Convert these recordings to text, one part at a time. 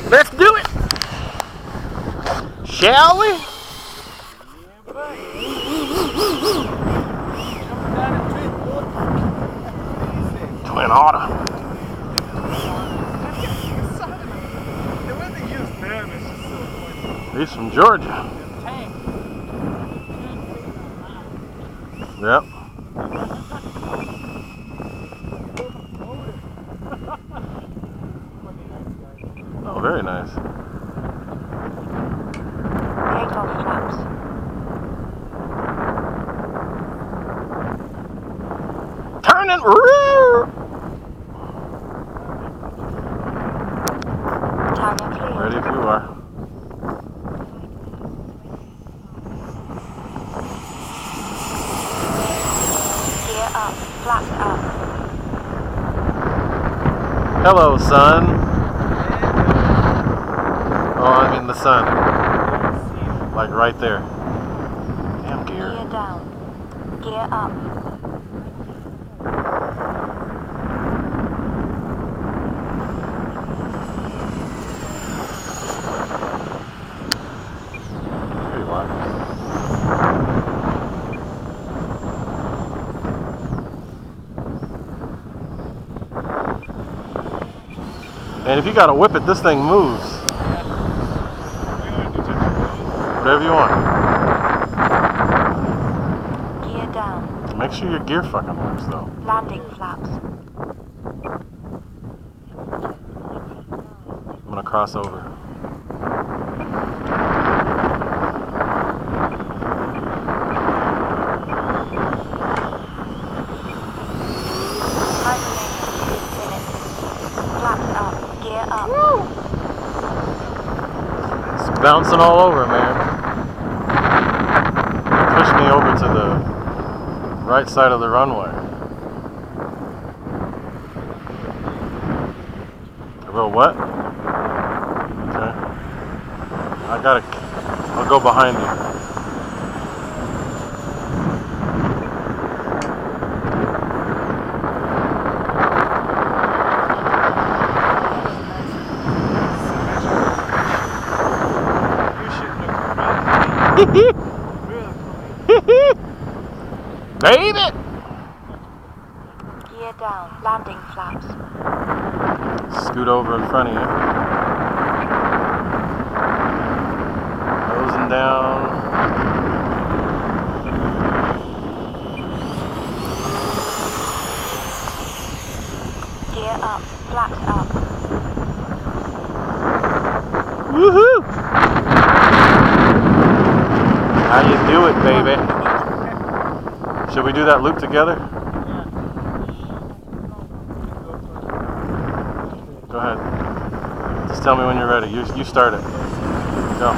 Let's do it! Shall we? Twin Otter. The way they use them is just so funny. He's from Georgia. Yep. Oh, very nice. Take off flaps. Turn and rear. Tandem clear. Ready if you are. Gear up. Flaps up. Hello, sun. Oh, I mean the sun. Like right there. Damn gear. Gear down. Gear up. Pretty wide. And if you gotta whip it, this thing moves. Whatever you want. Gear down. Make sure your gear fucking works though. Landing flaps. I'm gonna cross over. Flaps up. Gear up. It's bouncing all over, man. Push me over to the right side of the runway. Real wet? Okay. I'll go behind you. Baby! Gear down. Landing flaps. Scoot over in front of you. Nosing down. Gear up. Flaps up. Woohoo! How you do it, baby? Should we do that loop together? Go ahead. Just tell me when you're ready. You start it. Go.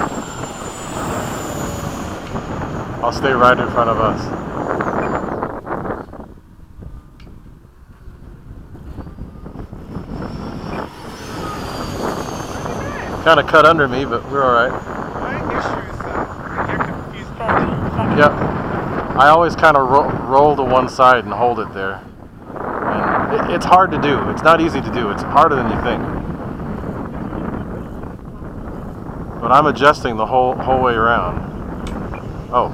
I'll stay right in front of us. Kind of cut under me, but we're alright. My issue is you're confused. 30 seconds. Yep. I always kind of roll to one side and hold it there. And it's hard to do. It's not easy to do. It's harder than you think. But I'm adjusting the whole way around. Oh.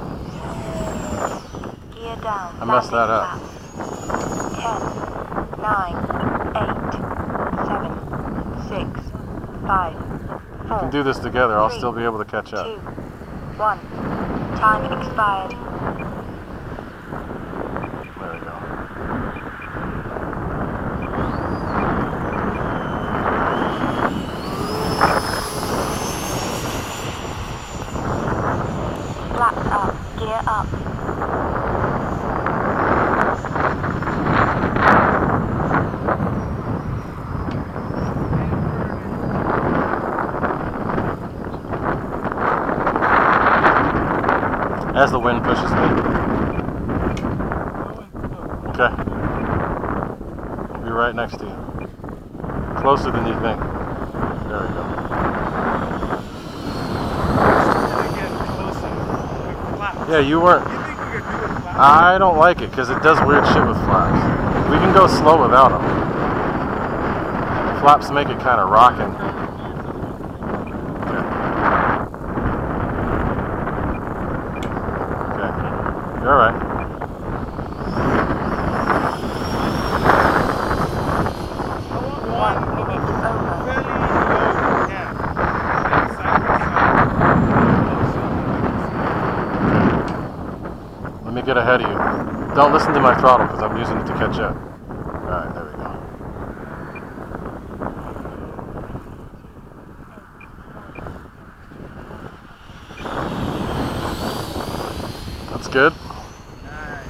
Gear down. I messed that up. 10, 9, 8, 7, 6, 5, 4. We can do this together. I'll 3, still be able to catch up. 2, 1. Time expired. There we go. Flaps up. Gear up. As the wind pushes me. Okay. I'll be right next to you. Closer than you think. There we go. Yeah, you weren't. You think we could do it flat? I don't like it because it does weird shit with flaps. We can go slow without them. Flaps make it kind of rocking. You're all right. 1 minute over. Fairly low gap. Side by side. Let me get ahead of you. Don't listen to my throttle because I'm using it to catch up. All right, there we go. That's good. Nice.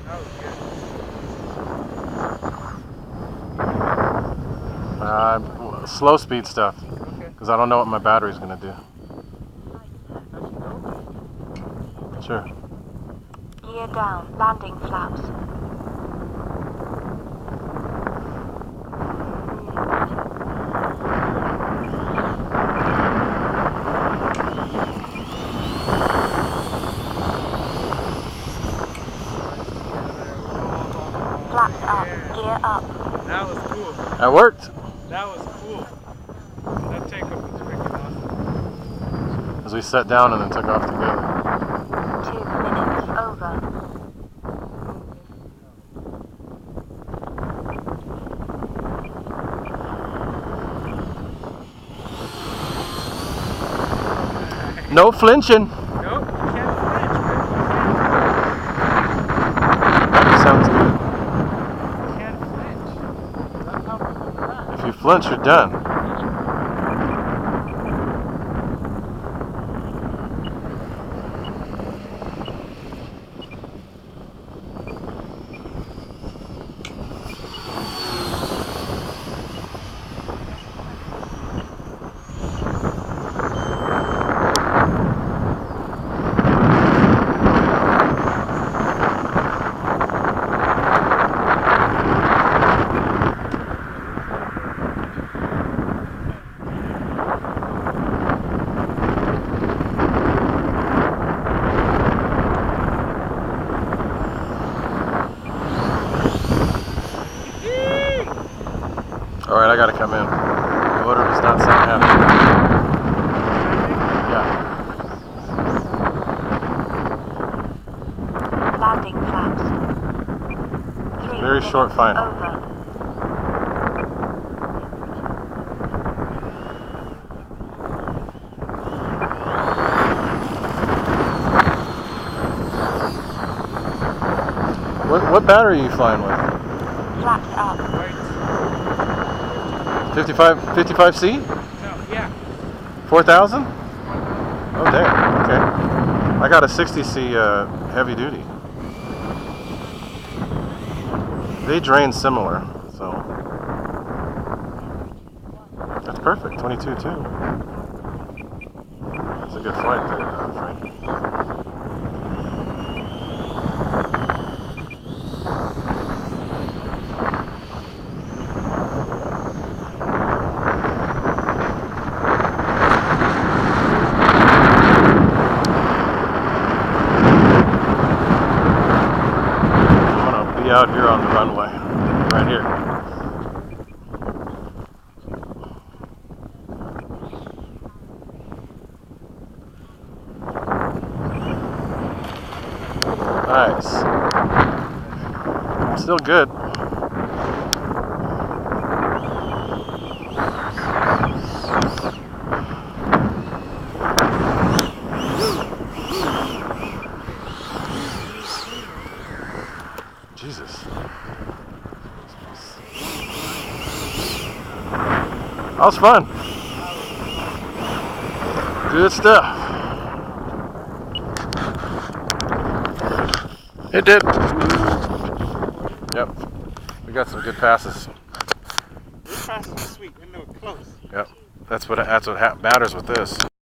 That was good. Slow speed stuff Okay. because I don't know what my battery's going to do. Sure. Gear down. Landing flaps. Flaps up. Gear up. That was cool. That worked. That was cool. That takeoff was freaking awesome. As we sat down and then took off together. 2 minutes over. No flinching. Nope, you can't flinch, man. That sounds good. You can't flinch. That's how people crash. If you flinch, you're done. All right, I gotta come in. The motor does not sound happy. Yeah. Landing flaps. 3 Very short minutes final. over. What battery are you flying with? Flaps up. Right. 55C? No, yeah. 4000? Oh damn. Okay. I got a 60C heavy duty. They drain similar, so that's perfect. 22 too. That's a good flight there, Frank. Out here on the runway, right here. Nice. Still good. Jesus. That was fun. Good stuff. It did. Yep. We got some good passes. This pass was sweet. We know it close. Yep. That's what matters with this.